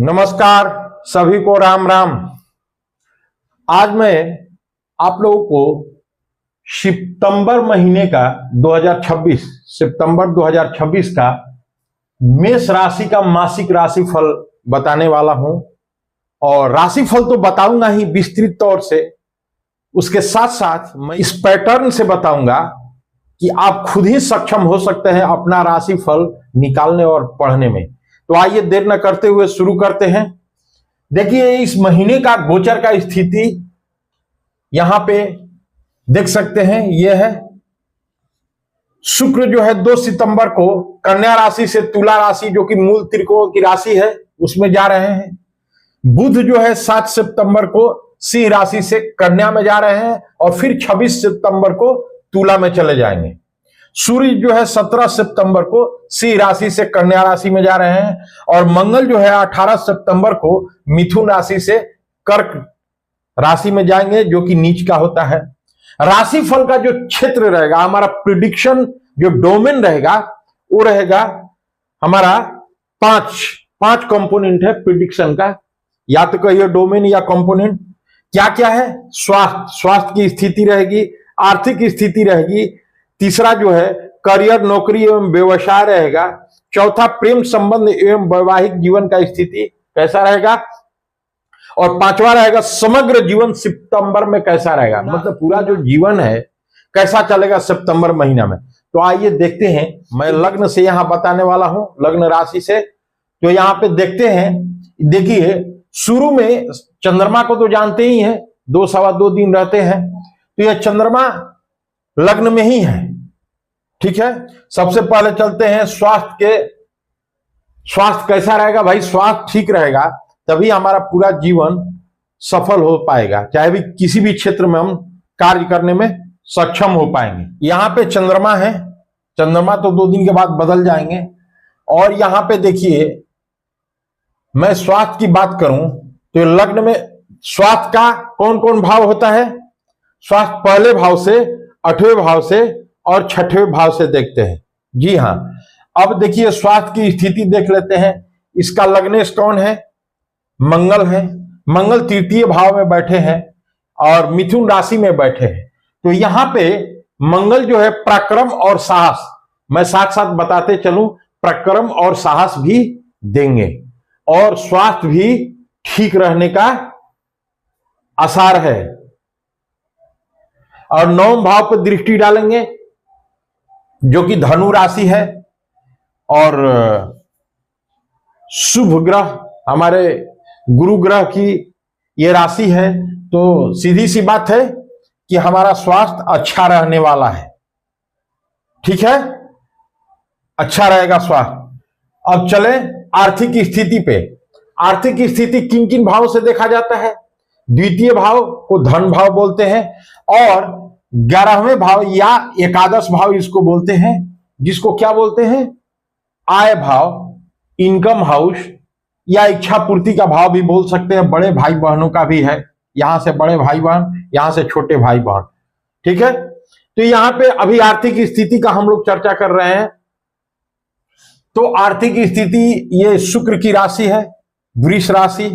नमस्कार सभी को, राम राम। आज मैं आप लोगों को सितंबर महीने का 2026 का मेष राशि का मासिक राशिफल बताने वाला हूं। और राशिफल तो बताऊंगा ही विस्तृत तौर से, उसके साथ साथ मैं इस पैटर्न से बताऊंगा कि आप खुद ही सक्षम हो सकते हैं अपना राशिफल निकालने और पढ़ने में। तो आइए देर न करते हुए शुरू करते हैं। देखिए, इस महीने का गोचर का स्थिति यहां पे देख सकते हैं। यह है शुक्र जो है 2 सितंबर को कन्या राशि से तुला राशि, जो कि मूल त्रिकोण की राशि है, उसमें जा रहे हैं। बुध जो है 7 सितंबर को सिंह राशि से कन्या में जा रहे हैं और फिर 26 सितंबर को तुला में चले जाएंगे। सूर्य जो है 17 सितंबर को सिंह राशि से कन्या राशि में जा रहे हैं और मंगल जो है 18 सितंबर को मिथुन राशि से कर्क राशि में जाएंगे, जो कि नीच का होता है। राशिफल का जो क्षेत्र रहेगा, हमारा प्रिडिक्शन जो डोमेन रहेगा, वो रहेगा हमारा पांच कंपोनेंट है प्रिडिक्शन का। या तो कहिए डोमेन या कंपोनेंट। क्या क्या है? स्वास्थ्य की स्थिति रहेगी, आर्थिक स्थिति रहेगी, तीसरा जो है करियर, नौकरी एवं व्यवसाय रहेगा, चौथा प्रेम संबंध एवं वैवाहिक जीवन का स्थिति कैसा रहेगा, और पांचवा रहेगा समग्र जीवन सितंबर में कैसा रहेगा। मतलब पूरा जो जीवन है कैसा चलेगा सितंबर महीना में। तो आइए देखते हैं। मैं लग्न से यहां बताने वाला हूं, लग्न राशि से। तो यहां पे देखते हैं। देखिए, शुरू में चंद्रमा को तो जानते ही हैं, 2 सवा 2 दिन रहते हैं। तो यह चंद्रमा लग्न में ही है, ठीक है। सबसे पहले चलते हैं स्वास्थ्य कैसा रहेगा। भाई, स्वास्थ्य ठीक रहेगा तभी हमारा पूरा जीवन सफल हो पाएगा, चाहे भी किसी भी क्षेत्र में हम कार्य करने में सक्षम हो पाएंगे। यहां पे चंद्रमा है, चंद्रमा तो 2 दिन के बाद बदल जाएंगे। और यहां पे देखिए, मैं स्वास्थ्य की बात करूं तो लग्न में स्वास्थ्य का कौन कौन भाव होता है? स्वास्थ्य पहले भाव से, 8वें भाव से और 6वें भाव से देखते हैं। जी हां। अब देखिए, स्वास्थ्य की स्थिति देख लेते हैं। इसका लग्नेश कौन है? मंगल है। मंगल 3य भाव में बैठे हैं और मिथुन राशि में बैठे हैं। तो यहां पे मंगल जो है पराक्रम और साहस, मैं साथ साथ बताते चलूं, पराक्रम और साहस भी देंगे और स्वास्थ्य भी ठीक रहने का आसार है। और 9वें भाव पर दृष्टि डालेंगे, जो कि धनु राशि है और शुभ ग्रह हमारे गुरु ग्रह की ये राशि है। तो सीधी सी बात है कि हमारा स्वास्थ्य अच्छा रहने वाला है, ठीक है, अच्छा रहेगा स्वास्थ्य। अब चले आर्थिक स्थिति पे। आर्थिक स्थिति किन किन भाव से देखा जाता है? 2य भाव को धन भाव बोलते हैं और 11वें भाव या एकादश भाव इसको बोलते हैं, जिसको क्या बोलते हैं? आय भाव, इनकम हाउस या इच्छा पूर्ति का भाव भी बोल सकते हैं। बड़े भाई बहनों का भी है, यहां से बड़े भाई बहन, यहां से छोटे भाई बहन, ठीक है। तो यहां पे अभी आर्थिक स्थिति का हम लोग चर्चा कर रहे हैं। तो आर्थिक स्थिति, ये शुक्र की राशि है, वृष राशि,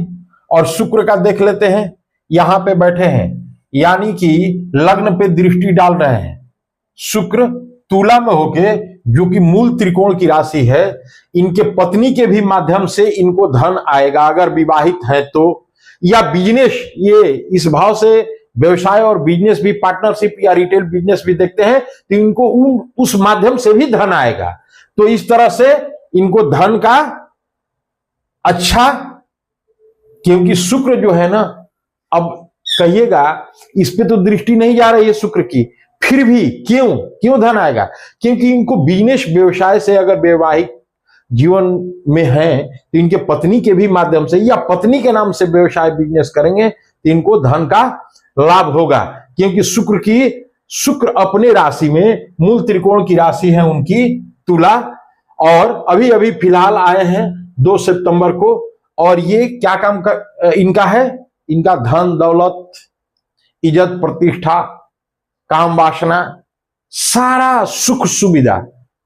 और शुक्र का देख लेते हैं। यहां पे बैठे हैं, यानी कि लग्न पे दृष्टि डाल रहे हैं। शुक्र तुला में होके, जो कि मूल त्रिकोण की राशि है, इनके पत्नी के भी माध्यम से इनको धन आएगा अगर विवाहित है तो, या बिजनेस, ये इस भाव से व्यवसाय और बिजनेस भी, पार्टनरशिप या रिटेल बिजनेस भी देखते हैं, तो इनको उस माध्यम से भी धन आएगा। तो इस तरह से इनको धन का अच्छा, क्योंकि शुक्र जो है ना, अब कहिएगा इस पे तो दृष्टि नहीं जा रही है शुक्र की, फिर भी क्यों धन आएगा? क्योंकि इनको बिजनेस, व्यवसाय से अगर वैवाहिक जीवन में है तो इनके पत्नी के भी माध्यम से या पत्नी के नाम से व्यवसाय बिजनेस करेंगे तो इनको धन का लाभ होगा। क्योंकि शुक्र अपने राशि में, मूल त्रिकोण की राशि है उनकी तुला, और अभी अभी फिलहाल आए हैं 2 सितंबर को। और ये क्या काम इनका है? इनका धन दौलत, इज्जत प्रतिष्ठा, काम वासना, सारा सुख सुविधा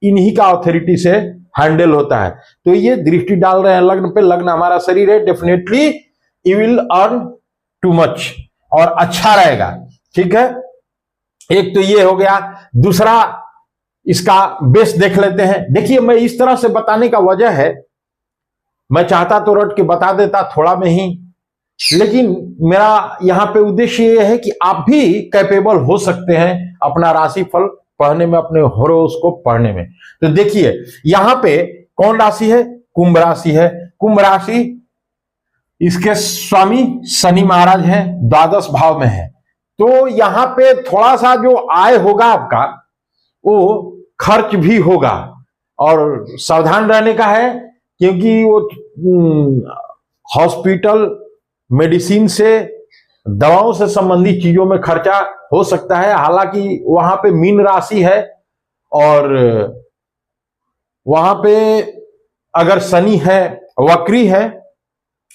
इन्हीं का अथॉरिटी से हैंडल होता है। तो ये दृष्टि डाल रहे हैं लग्न पे, लग्न हमारा शरीर है, definitely you will earn too much और अच्छा रहेगा। ठीक है, एक तो ये हो गया। दूसरा इसका बेस देख लेते हैं। देखिए, मैं इस तरह से बताने का वजह है, मैं चाहता तो रट के बता देता थोड़ा में ही, लेकिन मेरा यहां पे उद्देश्य यह है कि आप भी कैपेबल हो सकते हैं अपना राशिफल पढ़ने में, अपने होरोस्कोप पढ़ने में। तो देखिए, यहां पे कौन राशि है? कुंभ राशि है। कुंभ राशि, इसके स्वामी शनि महाराज हैं, द्वादश भाव में है। तो यहां पे थोड़ा सा जो आय होगा आपका, वो खर्च भी होगा और सावधान रहने का है, क्योंकि वो हॉस्पिटल, मेडिसिन से, दवाओं से संबंधित चीजों में खर्चा हो सकता है। हालांकि वहां पे मीन राशि है और वहां पे अगर शनि है, वक्री है,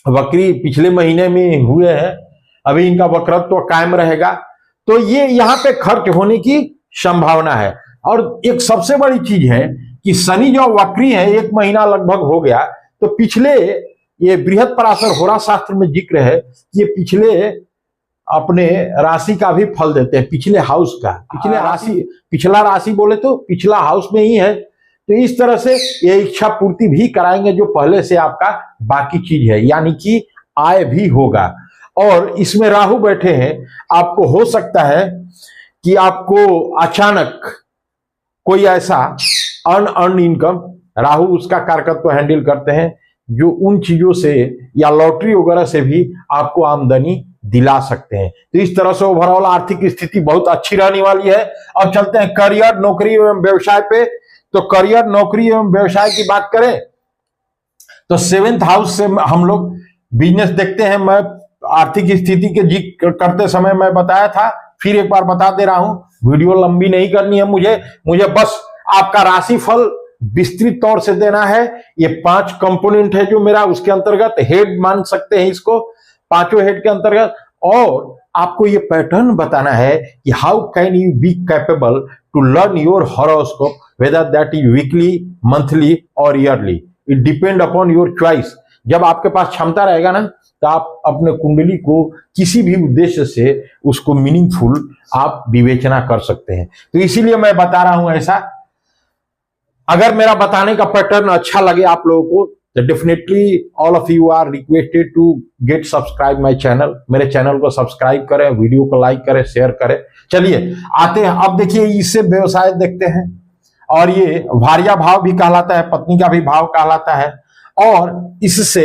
वक्री पिछले महीने में हुए हैं, अभी इनका वक्रत्व तो कायम रहेगा, तो ये यहां पे खर्च होने की संभावना है। और एक सबसे बड़ी चीज है कि शनि जो वक्री है, 1 महीना लगभग हो गया, तो पिछले, ये बृहद पराशर होरा शास्त्र में जिक्र है, ये पिछले अपने राशि का भी फल देते हैं, पिछले हाउस का। पिछला राशि बोले तो पिछला हाउस में ही है। तो इस तरह से ये इच्छा पूर्ति भी कराएंगे जो पहले से आपका बाकी चीज है, यानी कि आय भी होगा। और इसमें राहु बैठे हैं, आपको हो सकता है कि आपको अचानक कोई ऐसा अनअर्न इनकम, राहु उसका कारकत्व हैंडल करते हैं, जो उन चीजों से या लॉटरी वगैरह से भी आपको आमदनी दिला सकते हैं। तो इस तरह से ओवरऑल आर्थिक स्थिति बहुत अच्छी रहने वाली है। अब चलते हैं करियर, नौकरी एवं व्यवसाय पे। तो करियर, नौकरी एवं व्यवसाय की बात करें तो 7th हाउस से हम लोग बिजनेस देखते हैं। मैं आर्थिक स्थिति के जिक्र करते समय मैं बताया था, फिर एक बार बता दे रहा हूं, वीडियो लंबी नहीं करनी है मुझे बस आपका राशिफल विस्तृत तौर से देना है। ये 5 कंपोनेंट है जो मेरा, उसके अंतर्गत हेड मान सकते हैं इसको, 5 हेड के अंतर्गत। और आपको ये पैटर्न बताना है कि how can you be capable to learn your horoscope, whether that is weekly, monthly और yearly, it depend upon your choice. जब आपके पास क्षमता रहेगा ना, तो आप अपने कुंडली को किसी भी उद्देश्य से उसको मीनिंगफुल आप विवेचना कर सकते हैं। तो इसीलिए मैं बता रहा हूं ऐसा। अगर मेरा बताने का पैटर्न अच्छा लगे आप लोगों को, तो definitely all of you are requested to get subscribe my channel. मेरे चैनल को सब्सक्राइब करें, वीडियो को लाइक करें, शेयर करें। चलिए आते हैं, अब देखिए इससे व्यवसाय देखते हैं। और ये भार्या भाव भी कहलाता है, पत्नी का भी भाव कहलाता है। और इससे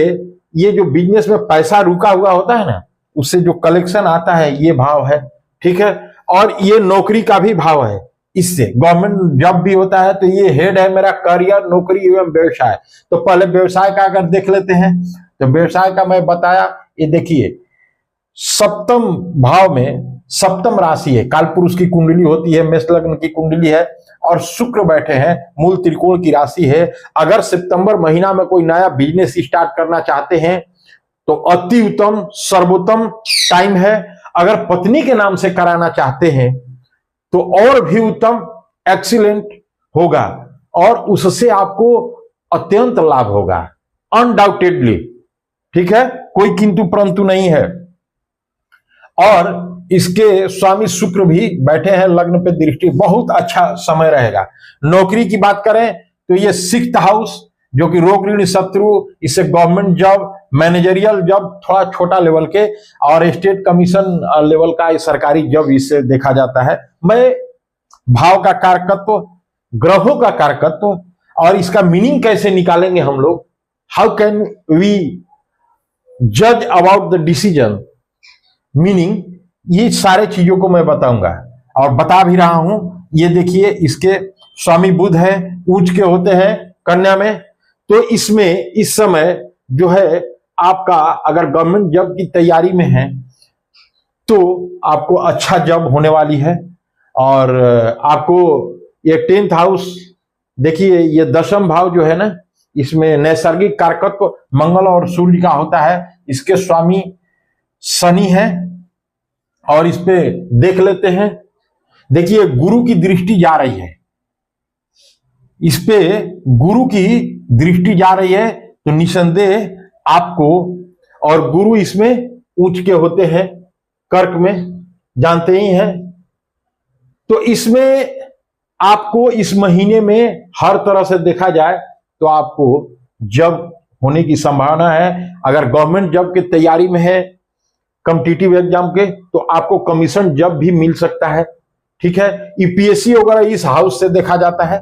ये जो बिजनेस में पैसा रुका हुआ होता है ना, उससे जो कलेक्शन आता है, ये भाव है। ठीक है, और ये नौकरी का भी भाव है। इससे गवर्नमेंट जॉब भी होता है। तो ये हेड है मेरा करियर, नौकरी एवं व्यवसाय। तो पहले व्यवसाय का अगर देख लेते हैं, तो व्यवसाय का मैं बताया, ये देखिए 7th भाव में 7th राशि है, कालपुरुष की कुंडली होती है, मेष लग्न की कुंडली है, और शुक्र बैठे हैं, मूल त्रिकोण की राशि है। अगर सितंबर महीना में कोई नया बिजनेस स्टार्ट करना चाहते हैं तो अति उत्तम, सर्वोत्तम टाइम है। अगर पत्नी के नाम से कराना चाहते हैं तो और भी उत्तम, एक्सीलेंट होगा, और उससे आपको अत्यंत लाभ होगा, अनडाउटेडली। ठीक है, कोई किंतु परंतु नहीं है। और इसके स्वामी शुक्र भी बैठे हैं लग्न पे दृष्टि, बहुत अच्छा समय रहेगा। नौकरी की बात करें तो ये 6th हाउस, जो कि रोग ऋण शत्रु, इससे गवर्नमेंट जॉब, मैनेजरियल जॉब थोड़ा छोटा लेवल के, और स्टेट कमीशन लेवल का सरकारी जॉब इससे देखा जाता है। मैं भाव का कारकत्व, ग्रहों का कारकत्व, और इसका मीनिंग कैसे निकालेंगे हम लोग, हाउ कैन वी जज अबाउट द डिसीजन, मीनिंग, ये सारे चीजों को मैं बताऊंगा और बता भी रहा हूं। ये देखिए, इसके स्वामी बुध है, उच्च के होते हैं कन्या में। तो इसमें इस समय जो है आपका, अगर गवर्नमेंट जॉब की तैयारी में है तो आपको अच्छा जॉब होने वाली है। और आपको ये 10th हाउस देखिए, ये 10th भाव जो है ना, इसमें नैसर्गिक कारकत्व मंगल और सूर्य का होता है। इसके स्वामी शनि है। और इस पे देख लेते हैं, देखिए गुरु की दृष्टि जा रही है इस पे गुरु की दृष्टि जा रही है, तो निसंदेह आपको, और गुरु इसमें उच्च के होते हैं कर्क में, जानते ही हैं। तो इसमें आपको इस महीने में हर तरह से देखा जाए तो आपको जॉब होने की संभावना है। अगर गवर्नमेंट जॉब की तैयारी में है, कॉम्पिटिटिव एग्जाम के, तो आपको कमीशन जॉब भी मिल सकता है। ठीक है, ईपीएससी वगैरह इस हाउस से देखा जाता है।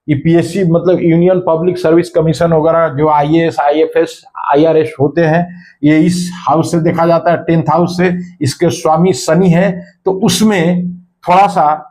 ईपीएससी मतलब यूनियन पब्लिक सर्विस कमीशन वगैरह, जो आईएएस, आईएफएस, आईआरएस होते हैं, ये इस हाउस से देखा जाता है, 10th हाउस से। इसके स्वामी शनि है, तो उसमें थोड़ा सा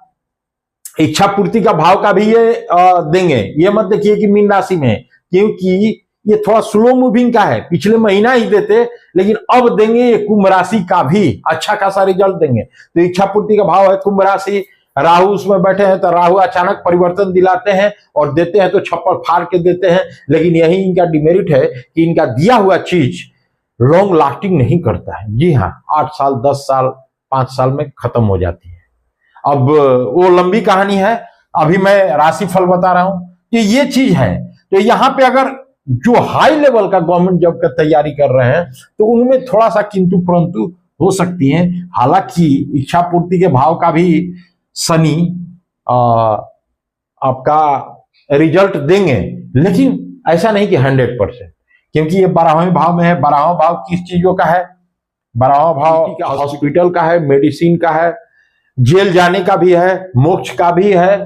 इच्छा पूर्ति का भाव का भी ये देंगे। ये मत देखिए कि मीन राशि में है, क्योंकि ये थोड़ा स्लो मूविंग का है। पिछले महीना ही देते, लेकिन अब देंगे ये कुंभ राशि का भी अच्छा खासा रिजल्ट देंगे। तो इच्छा पूर्ति का भाव है कुंभ राशि, राहु उसमें बैठे हैं, तो राहु अचानक परिवर्तन दिलाते हैं, और देते हैं तो छप्पर फाड़ के देते हैं। लेकिन यही इनका डिमेरिट है कि इनका दिया हुआ चीज लॉन्ग लास्टिंग नहीं करता है। जी हाँ, 8 साल, 10 साल, 5 साल में खत्म हो जाती है। अब वो लंबी कहानी है, अभी मैं राशि फल बता रहा हूं कि ये चीज है। तो यहां पे अगर जो हाई लेवल का गवर्नमेंट जॉब का तैयारी कर रहे हैं, तो उनमें थोड़ा सा किंतु परंतु हो सकती है। हालांकि इच्छा पूर्ति के भाव का भी शनि आपका रिजल्ट देंगे, लेकिन ऐसा नहीं कि 100%, क्योंकि ये 12वें भाव में है। 12वां भाव किस चीजों का है? 12वां भाव हॉस्पिटल का है, मेडिसिन का है, जेल जाने का भी है, मोक्ष का भी है,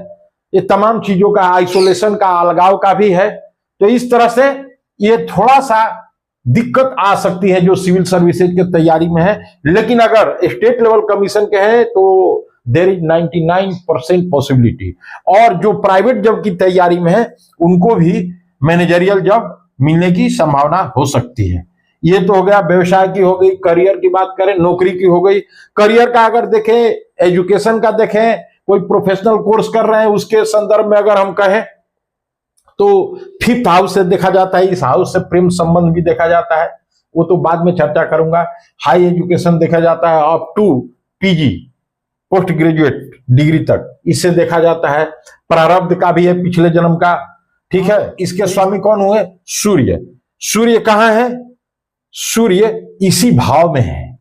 ये तमाम चीजों का, आइसोलेशन का, अलगाव का भी है। तो इस तरह से ये थोड़ा सा दिक्कत आ सकती है जो सिविल सर्विसेज के तैयारी में है। लेकिन अगर स्टेट लेवल कमीशन के हैं तो देयर इज 99% पॉसिबिलिटी। और जो प्राइवेट जॉब की तैयारी में है उनको भी मैनेजरियल जॉब मिलने की संभावना हो सकती है। ये तो हो गया व्यवसाय की, हो गई। करियर की बात करें, नौकरी की हो गई। करियर का अगर देखें, एजुकेशन का देखें, कोई प्रोफेशनल कोर्स कर रहे हैं, उसके संदर्भ में अगर हम कहें तो 5th हाउस से देखा जाता है। इस हाउस से प्रेम संबंध भी देखा जाता है, वो तो बाद में चर्चा करूंगा। हाई एजुकेशन देखा जाता है up to PG, post graduate degree तक, इससे देखा जाता है। प्रारब्ध का भी है, पिछले जन्म का। ठीक है, इसके स्वामी कौन हुए? सूर्य। सूर्य कहां है? सूर्य इसी भाव में है।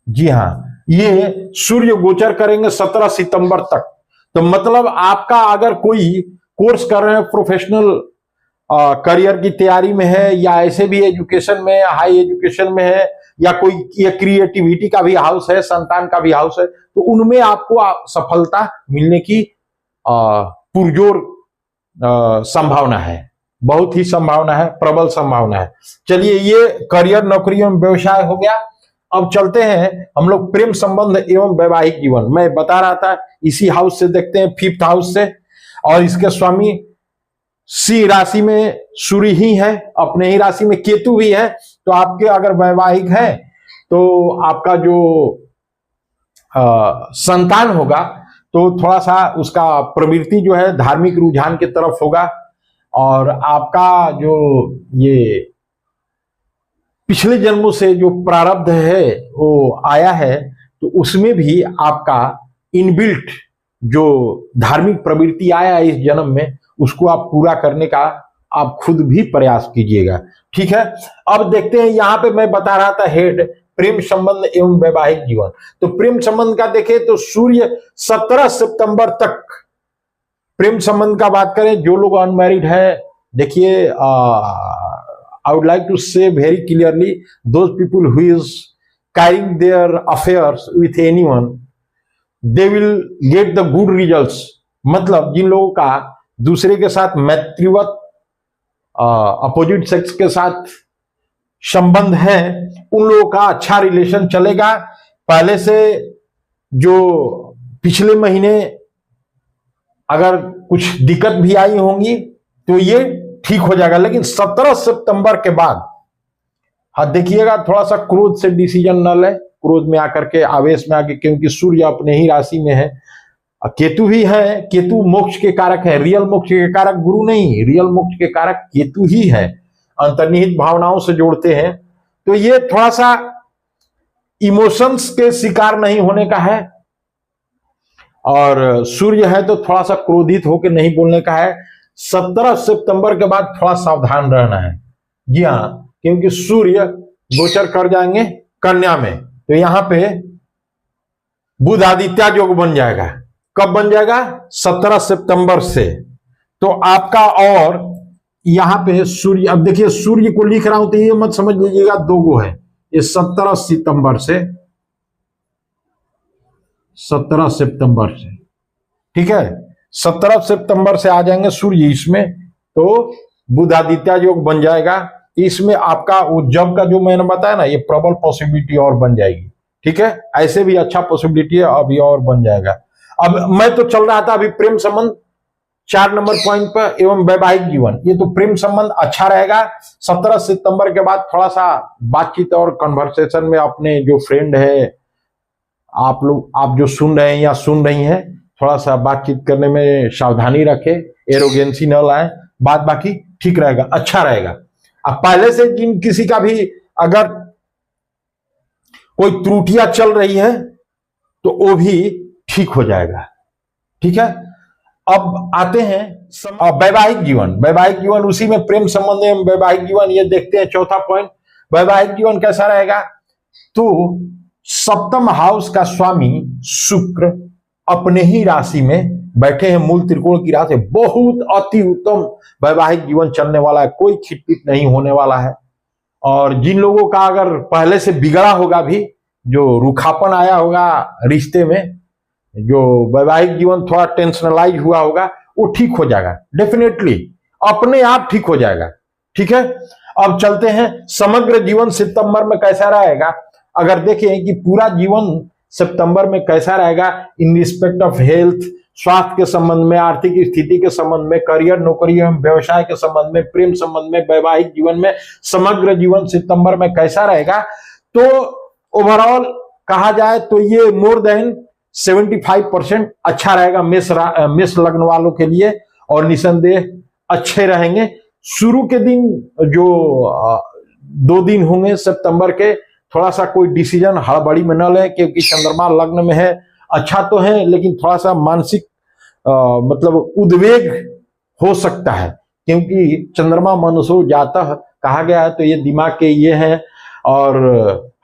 जी हाँ, ये सूर्य गोचर करेंगे 17 सितंबर तक। तो मतलब आपका अगर कोई कोर्स कर रहे हैं, प्रोफेशनल करियर की तैयारी में है, या ऐसे भी एजुकेशन में, हाई एजुकेशन में है, या कोई ये क्रिएटिविटी का भी हाउस है, संतान का भी हाउस है, तो उनमें आपको सफलता मिलने की पुरजोर संभावना है। बहुत ही संभावना है, प्रबल संभावना है। चलिए, ये करियर, नौकरी एवं व्यवसाय हो गया। अब चलते हैं हम लोग प्रेम संबंध एवं वैवाहिक जीवन। मैं बता रहा था इसी हाउस से देखते हैं, 5th हाउस से। और इसके स्वामी सिंह राशि में सूर्य ही है, अपने ही राशि में केतु भी है। तो आपके अगर वैवाहिक है तो आपका जो संतान होगा तो थोड़ा सा उसका प्रवृत्ति जो है धार्मिक रुझान की तरफ होगा। और आपका जो ये पिछले जन्मों से जो प्रारब्ध है वो आया है, तो उसमें भी आपका इनबिल्ट जो धार्मिक प्रवृत्ति आया है इस जन्म में, उसको आप पूरा करने का आप खुद भी प्रयास कीजिएगा। ठीक है, अब देखते हैं। यहां पे मैं बता रहा था हेड प्रेम संबंध एवं वैवाहिक जीवन। तो प्रेम संबंध का देखें तो सूर्य 17 सितंबर तक प्रेम संबंध का बात करें। जो लोग अनमैरिड है, देखिए, I would like to say very clearly, those people who is carrying their affairs with anyone, they will get the good results। मतलब जिन लोगों का दूसरे के साथ मैत्रीवत, अपोजिट सेक्स के साथ संबंध है, उन लोगों का अच्छा रिलेशन चलेगा। पहले से जो पिछले महीने अगर कुछ दिक्कत भी आई होंगी तो ये ठीक हो जाएगा। लेकिन 17 सितंबर के बाद, हाँ देखिएगा, थोड़ा सा क्रोध से डिसीजन न ले, क्रोध में आकर के, आवेश में आके, क्योंकि सूर्य अपने ही राशि में है, केतु भी है। केतु मोक्ष के कारक है, रियल मोक्ष के कारक गुरु नहीं, रियल मोक्ष के कारक केतु ही है। अंतर्निहित भावनाओं से जोड़ते हैं। तो ये थोड़ा सा इमोशंस के शिकार नहीं होने का है। और सूर्य है तो थोड़ा सा क्रोधित होकर नहीं बोलने का है। 17 सितंबर के बाद थोड़ा सावधान रहना है। जी हाँ, क्योंकि सूर्य गोचर कर जाएंगे कन्या में, तो यहां पे बुध आदित्य योग बन जाएगा। कब बन जाएगा? 17 सितंबर से। तो आपका, और यहां पे सूर्य, अब देखिए सूर्य को लिख रहा हूं तो ये मत समझ लीजिएगा दो गो है, ये 17 सितंबर से, 17 सितंबर से, ठीक है, 17 सितंबर से आ जाएंगे सूर्य इसमें, तो बुध आदित्य योग बन जाएगा। इसमें आपका वो जब का जो मैंने बताया ना, ये प्रबल पॉसिबिलिटी और बन जाएगी, ठीक है। ऐसे भी अच्छा पॉसिबिलिटी है, अभी और बन जाएगा। अब मैं तो चल रहा था अभी प्रेम संबंध 4 नंबर पॉइंट पर एवं वैवाहिक जीवन, ये तो प्रेम संबंध अच्छा रहेगा। 17 सितंबर के बाद थोड़ा सा बातचीत और कन्वर्सेशन में अपने जो फ्रेंड है, आप लोग, आप जो सुन रहे हैं या सुन रही हैं, थोड़ा सा बातचीत करने में सावधानी रखें, एरोगेंसी न लाएं, बात बाकी ठीक रहेगा, अच्छा रहेगा। अब पहले से जिन किसी का भी अगर कोई त्रुटियां चल रही है तो वो भी ठीक हो जाएगा, ठीक है। अब आते हैं वैवाहिक जीवन। वैवाहिक जीवन उसी में प्रेम संबंध एवं वैवाहिक जीवन, ये देखते हैं चौथा पॉइंट। वैवाहिक जीवन कैसा रहेगा? तो सप्तम हाउस का स्वामी शुक्र अपने ही राशि में बैठे हैं, मूल त्रिकोण की राशि, बहुत अति उत्तम वैवाहिक जीवन चलने वाला है, कोई खिटपिट नहीं होने वाला है। और जिन लोगों का अगर पहले से बिगड़ा होगा भी, जो रूखापन आया होगा रिश्ते में, जो वैवाहिक जीवन थोड़ा टेंशनलाइज हुआ होगा, वो ठीक हो जाएगा, डेफिनेटली अपने आप ठीक हो जाएगा, ठीक है। अब चलते हैं समग्र जीवन सितंबर में कैसा रहेगा। अगर देखें कि पूरा जीवन सितंबर में कैसा रहेगा इन रिस्पेक्ट ऑफ हेल्थ, स्वास्थ्य के संबंध में, आर्थिक स्थिति के संबंध में, करियर नौकरी एवं व्यवसाय के संबंध में, प्रेम संबंध में, वैवाहिक जीवन में, समग्र जीवन सितंबर में कैसा रहेगा, तो ओवरऑल कहा जाए तो ये मोर देन 75% अच्छा रहेगा मेष लग्न वालों के लिए, और निसंदेह अच्छे रहेंगे। शुरू के दिन जो 2 दिन होंगे सितंबर के, थोड़ा सा कोई डिसीजन हड़बड़ी में न लें, क्योंकि चंद्रमा लग्न में है, अच्छा तो है लेकिन थोड़ा सा मानसिक मतलब उद्वेग हो सकता है, क्योंकि चंद्रमा मनसो जातः कहा गया है, तो ये दिमाग के ये है। और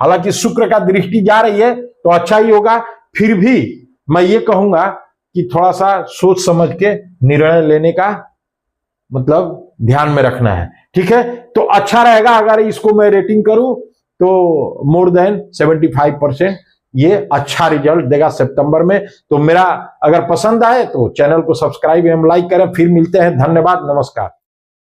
हालांकि शुक्र का दृष्टि जा रही है तो अच्छा ही होगा, फिर भी मैं ये कहूंगा कि थोड़ा सा सोच समझ के निर्णय लेने का मतलब ध्यान में रखना है, ठीक है। तो अच्छा रहेगा। अगर इसको मैं रेटिंग करूं तो मोर देन 75% ये अच्छा रिजल्ट देगा सितंबर में। तो मेरा अगर पसंद आए तो चैनल को सब्सक्राइब एवं लाइक करें। फिर मिलते हैं, धन्यवाद, नमस्कार।